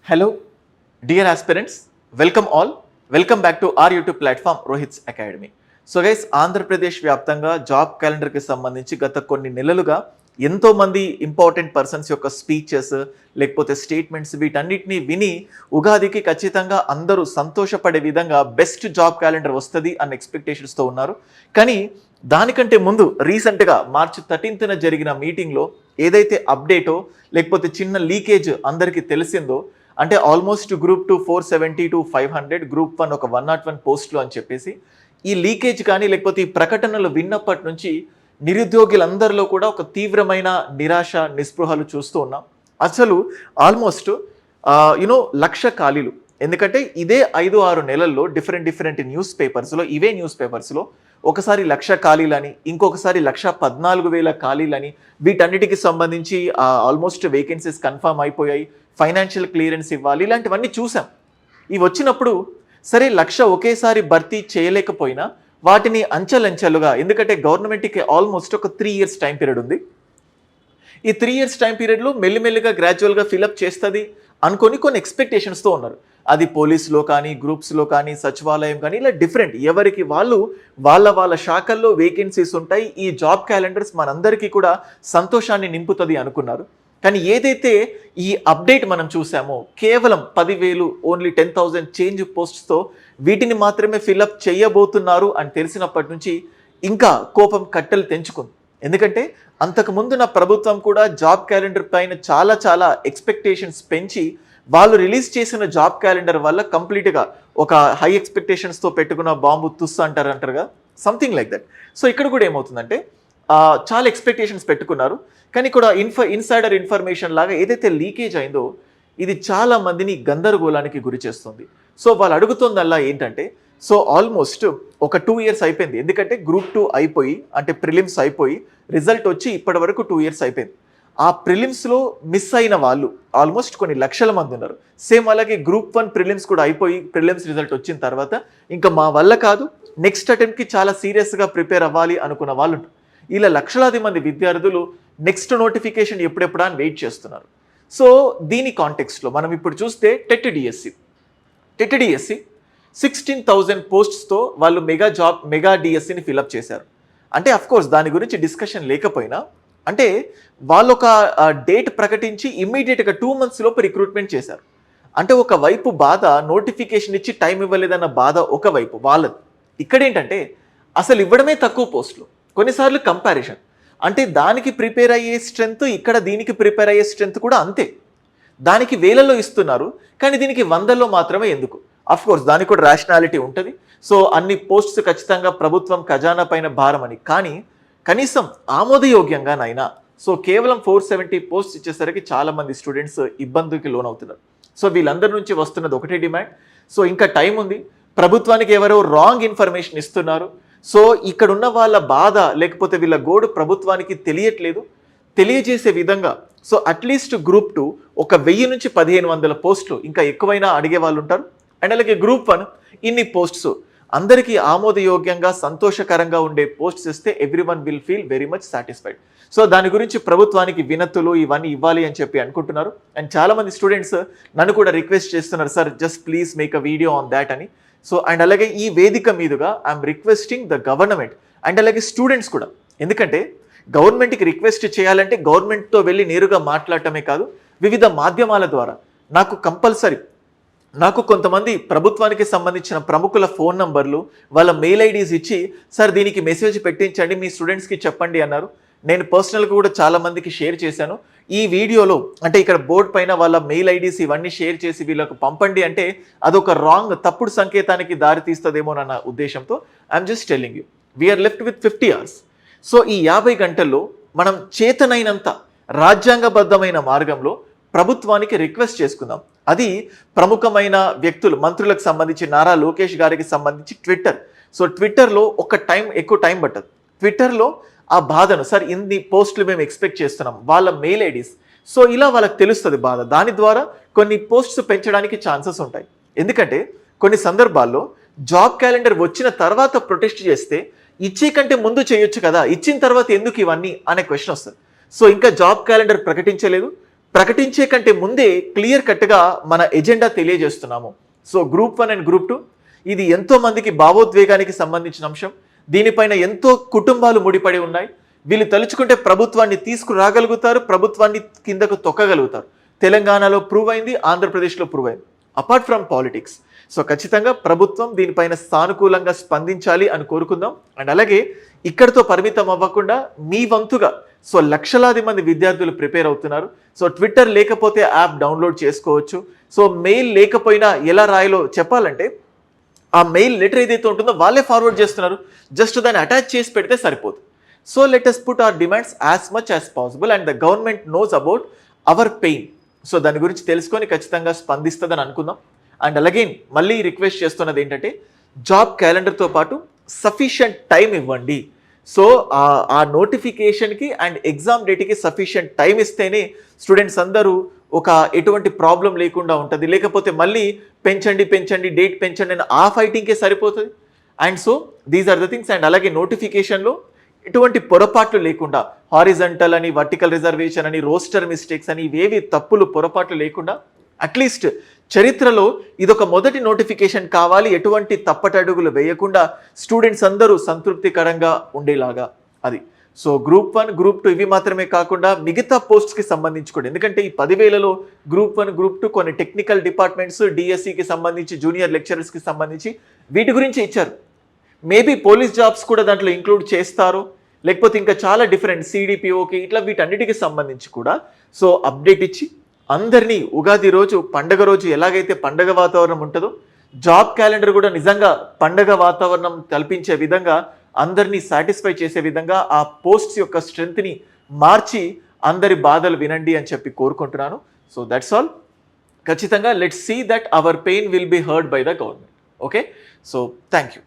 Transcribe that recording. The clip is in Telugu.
Hello, dear aspirants. Welcome all. Welcome back to our YouTube platform Rohit's Academy. So guys Andhra Pradesh వ్యాప్తంగా జాబ్ క్యాలెండర్కి సంబంధించి గత కొన్ని నెలలుగా ఎంతోమంది ఇంపార్టెంట్ పర్సన్స్ యొక్క స్పీచెస్ లేకపోతే స్టేట్మెంట్స్ వీటన్నిటిని విని ఉగాదికి ఖచ్చితంగా అందరూ సంతోషపడే విధంగా బెస్ట్ జాబ్ క్యాలెండర్ వస్తుంది అన్న ఎక్స్పెక్టేషన్స్తో ఉన్నారు. కానీ దానికంటే ముందు రీసెంట్గా March 13th జరిగిన మీటింగ్లో ఏదైతే అప్డేటో లేకపోతే చిన్న లీకేజ్ అందరికీ తెలిసిందో, అంటే ఆల్మోస్ట్ గ్రూప్ 2 470 to 500, గ్రూప్ 1 ఒక 101 పోస్టులు అని చెప్పేసి ఈ లీకేజ్ కానీ లేకపోతే ఈ ప్రకటనలు విన్నప్పటి నుంచి నిరుద్యోగులందరిలో కూడా ఒక తీవ్రమైన నిరాశ నిస్పృహలు చూస్తూ ఉన్నాం. అసలు ఆల్మోస్ట్ 1,00,000 ఖాళీలు. ఎందుకంటే ఇదే 5-6 నెలల్లో డిఫరెంట్ న్యూస్ పేపర్స్లో ఒకసారి 1,00,000 ఖాళీలని, ఇంకొకసారి 1,14,000 ఖాళీలని, వీటన్నిటికి సంబంధించి ఆల్మోస్ట్ వేకెన్సీస్ కన్ఫర్మ్ అయిపోయాయి, ఫైనాన్షియల్ క్లియరెన్స్ ఇవ్వాలి, ఇలాంటివన్నీ చూసాం. ఇవి వచ్చినప్పుడు సరే 1,00,000 ఒకేసారి భర్తీ చేయలేకపోయినా వాటిని అంచెలంచెలుగా, ఎందుకంటే గవర్నమెంట్కి ఆల్మోస్ట్ ఒక 3 years టైం పీరియడ్ ఉంది. ఈ 3 years టైం పీరియడ్లో మెల్లిమెల్లిగా గ్రాడ్యువల్గా ఫిలప్ చేస్తుంది అనుకొని కొన్ని ఎక్స్పెక్టేషన్స్తో ఉన్నారు. అది పోలీసులో కానీ, గ్రూప్స్లో కానీ, సచివాలయం కానీ, ఇలా డిఫరెంట్ ఎవరికి వాళ్ళు వాళ్ళ శాఖల్లో వేకెన్సీస్ ఉంటాయి. ఈ జాబ్ క్యాలెండర్స్ మనందరికీ కూడా సంతోషాన్ని నింపుతుంది అనుకున్నారు. కానీ ఏదైతే ఈ అప్డేట్ మనం చూసామో కేవలం 10,000 ఓన్లీ 10,000 చేంజ్ పోస్ట్స్తో వీటిని మాత్రమే ఫిలప్ చేయబోతున్నారు అని తెలిసినప్పటి నుంచి ఇంకా కోపం కట్టెలు తెంచుకుంది. ఎందుకంటే అంతకుముందు నా ప్రభుత్వం కూడా జాబ్ క్యాలెండర్ పైన చాలా ఎక్స్పెక్టేషన్స్ పెంచి వాళ్ళు రిలీజ్ చేసిన జాబ్ క్యాలెండర్ వల్ల కంప్లీట్గా ఒక హై ఎక్స్పెక్టేషన్స్తో పెట్టుకున్న బాంబు తుస్సు అంటారుగా, సంథింగ్ లైక్ దట్. సో ఇక్కడ కూడా ఏమవుతుందంటే చాలా ఎక్స్పెక్టేషన్స్ పెట్టుకున్నారు, కానీ కూడా ఇన్సైడర్ ఇన్ఫర్మేషన్ లాగా ఏదైతే లీకేజ్ అయిందో ఇది చాలా మందిని గందరగోళానికి గురి చేస్తుంది. సో వాళ్ళు అడుగుతుందల్లా ఏంటంటే, సో ఆల్మోస్ట్ ఒక 2 years అయిపోయింది. ఎందుకంటే గ్రూప్ 2 అయిపోయి, అంటే ప్రిలిమ్స్ అయిపోయి రిజల్ట్ వచ్చి ఇప్పటి వరకు 2 years అయిపోయింది. ఆ ప్రిలిమ్స్లో మిస్ అయిన వాళ్ళు ఆల్మోస్ట్ కొన్ని లక్షల మంది ఉన్నారు. సేమ్ అలాగే గ్రూప్ 1 ప్రిలిమ్స్ కూడా అయిపోయి ప్రిలిమ్స్ రిజల్ట్ వచ్చిన తర్వాత ఇంకా మా వల్ల కాదు, నెక్స్ట్ అటెంప్ట్కి చాలా సీరియస్గా ప్రిపేర్ అవ్వాలి అనుకున్న వాళ్ళు ఉంటారు. ఇలా లక్షలాది మంది విద్యార్థులు నెక్స్ట్ నోటిఫికేషన్ ఎప్పుడెప్పుడా అని వెయిట్ చేస్తున్నారు. సో దీని కాంటెక్స్ట్లో మనం ఇప్పుడు చూస్తే టెట్ డిఎస్సి 16,000 పోస్ట్స్తో వాళ్ళు మెగా డిఎస్సిని ఫిలప్ చేశారు. అంటే అఫ్కోర్స్ దాని గురించి డిస్కషన్ లేకపోయినా, అంటే వాళ్ళు ఒక డేట్ ప్రకటించి ఇమ్మీడియట్గా 2 months లోపు రిక్రూట్మెంట్ చేశారు. అంటే ఒకవైపు బాధ, నోటిఫికేషన్ ఇచ్చి టైం ఇవ్వలేదన్న బాధ ఒకవైపు వాళ్ళది. ఇక్కడ ఏంటంటే అసలు ఇవ్వడమే తక్కువ పోస్టులు, కొన్నిసార్లు కంపారిజన్, అంటే దానికి ప్రిపేర్ అయ్యే స్ట్రెంత్ ఇక్కడ దీనికి ప్రిపేర్ అయ్యే స్ట్రెంత్ కూడా అంతే. దానికి వేలల్లో ఇస్తున్నారు, కానీ దీనికి 100లో మాత్రమే ఎందుకు? అఫ్కోర్స్ దానికి కూడా రేషనాలిటీ ఉంటుంది. సో అన్ని పోస్ట్స్ ఖచ్చితంగా ప్రభుత్వం ఖజానా పైన భారం అని, కానీ కనీసం ఆమోదయోగ్యంగానైనా సో కేవలం 470 పోస్ట్స్ ఇచ్చేసరికి చాలామంది స్టూడెంట్స్ ఇబ్బందికి లోనవుతున్నారు. సో వీళ్ళందరి నుంచి వస్తున్నది ఒకటే డిమాండ్. సో ఇంకా టైం ఉంది, ప్రభుత్వానికి ఎవరో రాంగ్ ఇన్ఫర్మేషన్ ఇస్తున్నారు. సో ఇక్కడ ఉన్న వాళ్ళ బాధ లేకపోతే వీళ్ళ గోడు ప్రభుత్వానికి తెలియట్లేదు, తెలియజేసే విధంగా సో అట్లీస్ట్ గ్రూప్ 2 ఒక 1000 నుంచి 1,500 పోస్టులు, ఇంకా ఎక్కువైనా అడిగే వాళ్ళు ఉంటారు. అండ్ అలాగే గ్రూప్ 1 ఇన్ని పోస్ట్స్ అందరికీ ఆమోదయోగ్యంగా సంతోషకరంగా ఉండే పోస్ట్స్ ఇస్తే everyone will feel very much satisfied. So దాని గురించి ప్రభుత్వానికి వినతులు ఇవన్నీ ఇవ్వాలి అని చెప్పి అనుకుంటున్నారు. అండ్ చాలామంది స్టూడెంట్స్ నన్ను కూడా రిక్వెస్ట్ చేస్తున్నారు, sir just please make a video on that అని. సో అండ్ అలాగే ఈ వేదిక మీదుగా I'm requesting the government and అలాగే స్టూడెంట్స్ కూడా, ఎందుకంటే గవర్నమెంట్కి రిక్వెస్ట్ చేయాలంటే గవర్నమెంట్తో వెళ్ళి నేరుగా మాట్లాడటమే కాదు, వివిధ మాధ్యమాల ద్వారా నాకు కొంతమంది ప్రభుత్వానికి సంబంధించిన ప్రముఖుల ఫోన్ నంబర్లు, వాళ్ళ మెయిల్ ఐడీస్ ఇచ్చి సార్ దీనికి మెసేజ్ పెట్టించండి, మీ స్టూడెంట్స్కి చెప్పండి అన్నారు. నేను పర్సనల్గా కూడా చాలామందికి షేర్ చేశాను. ఈ వీడియోలో అంటే ఇక్కడ బోర్డు పైన వాళ్ళ మెయిల్ ఐడీస్ ఇవన్నీ షేర్ చేసి వీళ్ళకు పంపండి అంటే అదొక రాంగ్, తప్పుడు సంకేతానికి దారి తీస్తుందేమోనన్న ఉద్దేశంతో I'm just telling you, we're left with 50 hours. So ఈ 50 గంటల్లో మనం చేతనైనంత రాజ్యాంగబద్ధమైన మార్గంలో ప్రభుత్వానికి రిక్వెస్ట్ చేసుకుందాం. అది ప్రముఖమైన వ్యక్తులు, మంత్రులకు సంబంధించి నారా లోకేష్ గారికి సంబంధించి ట్విట్టర్లో ఎక్కువ టైం పట్టదు. ట్విట్టర్లో ఆ బాధను, సార్ ఇన్ని పోస్టులు మేము ఎక్స్పెక్ట్ చేస్తున్నాం, వాళ్ళ మెయిల్ ఐడీస్, సో ఇలా వాళ్ళకి తెలుస్తుంది బాధ. దాని ద్వారా కొన్ని పోస్ట్స్ పెంచడానికి ఛాన్సెస్ ఉంటాయి. ఎందుకంటే కొన్ని సందర్భాల్లో జాబ్ క్యాలెండర్ వచ్చిన తర్వాత ప్రొటెస్ట్ చేస్తే ఇచ్చే కంటే ముందు చేయొచ్చు కదా, ఇచ్చిన తర్వాత ఎందుకు ఇవన్నీ అనే క్వశ్చన్ వస్తుంది. సో ఇంకా జాబ్ క్యాలెండర్ ప్రకటించలేదు, ప్రకటించే కంటే ముందే క్లియర్ కట్గా మన ఎజెండా తెలియజేస్తున్నాము. సో గ్రూప్ 1 అండ్ గ్రూప్ 2 ఇది ఎంతో మందికి భావోద్వేగానికి సంబంధించిన అంశం. దీనిపైన ఎంతో కుటుంబాలు ముడిపడి ఉన్నాయి. వీళ్ళు తలుచుకుంటే ప్రభుత్వాన్ని తీసుకురాగలుగుతారు, ప్రభుత్వాన్ని కిందకు తొక్కగలుగుతారు. తెలంగాణలో ప్రూవ్ అయింది, ఆంధ్రప్రదేశ్లో ప్రూవ్ అయింది. Apart from politics. సో ఖచ్చితంగా ప్రభుత్వం దీనిపైన సానుకూలంగా స్పందించాలి అని కోరుకుందాం. అండ్ అలాగే ఇక్కడితో పరిమితం అవ్వకుండా మీ వంతుగా, సో లక్షలాది మంది విద్యార్థులు ప్రిపేర్ అవుతున్నారు. సో ట్విట్టర్ లేకపోతే యాప్ డౌన్లోడ్ చేసుకోవచ్చు. సో మెయిల్ లేకపోయినా ఎలా రాయాలో చెప్పాలంటే ఆ మెయిల్ లెటర్ ఏదైతే ఉంటుందో వాళ్ళే ఫార్వర్డ్ చేస్తున్నారు. జస్ట్ దాన్ని అటాచ్ చేసి పెడితే సరిపోతుంది. So let us put our demands as much as possible and the government knows about our pain. So దాని గురించి తెలుసుకొని ఖచ్చితంగా స్పందిస్తుందని అనుకుందాం. అండ్ అలాగే మళ్ళీ రిక్వెస్ట్ చేస్తున్నది ఏంటంటే జాబ్ క్యాలెండర్తో పాటు సఫిషియంట్ టైం ఇవ్వండి. సో ఆ నోటిఫికేషన్కి అండ్ ఎగ్జామ్ డేట్కి సఫిషియంట్ టైం ఇస్తేనే స్టూడెంట్స్ అందరూ ఒక ఎటువంటి ప్రాబ్లం లేకుండా ఉంటుంది. లేకపోతే మళ్ళీ పెంచండి డేట్ పెంచండి అని ఆ ఫైటింగ్కే సరిపోతుంది. And so these are the things. And అలాగే నోటిఫికేషన్లో ఎటువంటి పొరపాట్లు లేకుండా హారిజంటల్ అని, వర్టికల్ రిజర్వేషన్ అని, రోస్టర్ మిస్టేక్స్ అని ఇవేవి తప్పులు పొరపాట్లు లేకుండా అట్లీస్ట్ చరిత్రలో ఇదొక మొదటి నోటిఫికేషన్ కావాలి, ఎటువంటి తప్పటడుగులు వేయకుండా స్టూడెంట్స్ అందరూ సంతృప్తికరంగా ఉండేలాగా అది. సో గ్రూప్ 1 గ్రూప్ 2 ఇవి మాత్రమే కాకుండా మిగతా పోస్ట్స్కి సంబంధించి కూడా, ఎందుకంటే ఈ 10,000లో గ్రూప్ 1 గ్రూప్ 2 కొన్ని టెక్నికల్ డిపార్ట్మెంట్స్, డిఎస్సికి సంబంధించి, జూనియర్ లెక్చరర్స్కి సంబంధించి వీటి గురించి ఇచ్చారు. మేబీ పోలీస్ జాబ్స్ కూడా దాంట్లో ఇంక్లూడ్ చేస్తారు, లేకపోతే ఇంకా చాలా డిఫరెంట్ సిడిపిఓకి ఇట్లా వీటన్నిటికి సంబంధించి కూడా సో అప్డేట్ ఇచ్చి అందరినీ ఉగాది రోజు, పండగ రోజు ఎలాగైతే పండగ వాతావరణం ఉంటుందో జాబ్ క్యాలెండర్ కూడా నిజంగా పండగ వాతావరణం కల్పించే విధంగా, అందరినీ సాటిస్ఫై చేసే విధంగా ఆ పోస్ట్స్ యొక్క స్ట్రెంగ్త్ని మార్చి అందరి బాధలు వినండి అని చెప్పి కోరుకుంటున్నాను. So that's all. ఖచ్చితంగా let's see that our pain will be heard by the government. Okay, so thank you.